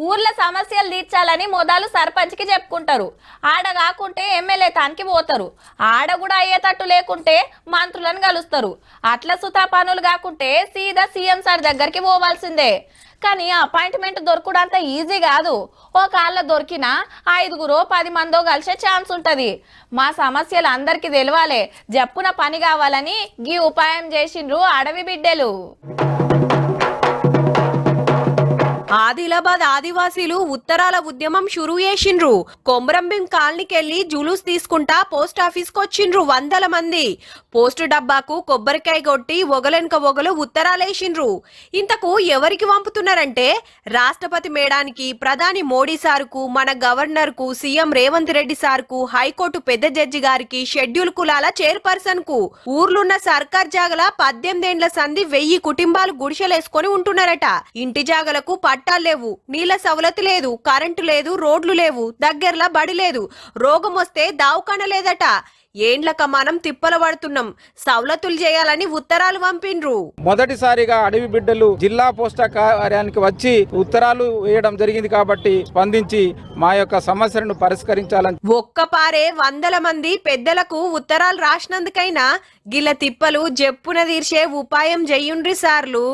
ఊర్లో సమస్యలు తీర్చాలని మొదలు సర్పంచ్కి చెప్పుకుంటారు. ఆడ కాకుంటే ఎమ్మెల్యే తానికి పోతారు. ఆడ కూడా అయ్యేటట్టు లేకుంటే మంత్రులను కలుస్తారు. అట్లా సుతా పనులు కాకుంటే సీదా సీఎం సార్ దగ్గరికి పోవాల్సిందే. కానీ అపాయింట్మెంట్ దొరకడంత ఈజీ కాదు. ఓ కాళ్ళ దొరికినా 5గురో 10 మందో కలిసే ఛాన్స్ ఉంటది. మా సమస్యలు అందరికి తెలవాలే, జప్పున పని కావాలని గీ ఉపాయం చేసిండ్రు అడవి బిడ్డలు. ఆదిలాబాద్ ఆదివాసీలు ఉత్తరాల ఉద్యమం షురూ చేసిండ్రు. కొమరంభీం కాలనీకెళ్లి జులూస్ తీసుకుంటా పోస్ట్ ఆఫీస్ కొచ్చిండ్రు 100 మంది. పోస్టు డబ్బాకు కొబ్బరికాయ కొట్టి ఒగలెనక ఒగలు ఉత్తరాలేసిండ్రు. ఇంతకు ఎవరికి పంపుతున్నారంటే రాష్ట్రపతి మేడానికి, ప్రధాని మోడీ సార్కు, మన గవర్నర్ కు, సీఎం రేవంత్ రెడ్డి సార్కు, హైకోర్టు పెద్ద జడ్జి గారికి, షెడ్యూల్ కులాల చైర్పర్సన్ కు. ఊర్లున్న సర్కార్ జాగల 18 ఏండ్ల సంధి 1000 కుటుంబాలు గుడిసెలేసుకొని ఉంటున్నారట. ఇంటి జాగలకు పట్టాలు లేవు, నీళ్ల సవలతి లేదు, కరెంటు లేదు, రోడ్లు లేవు, దగ్గరలా బడి లేదు, రోగం వస్తే దావకాన లేదట. ఏండ్లక మనం తిప్పల పడుతున్నాం, సవలతులు చేయాలని ఉత్తరాలు పంపిండ్రు. మొదటిసారిగా అడవి బిడ్డలు జిల్లా పోస్టా కార్యాలయానికి వచ్చి ఉత్తరాలు వేయడం జరిగింది కాబట్టి స్పందించి మా యొక్క సమస్యలను పరిష్కరించాలని ఒక్కపారే 100 మంది పెద్దలకు ఉత్తరాలు రాసినందుకైనా గిల్ల తిప్పలు జప్పున తీర్చే ఉపాయం చెయ్యుండ్రి సార్లు.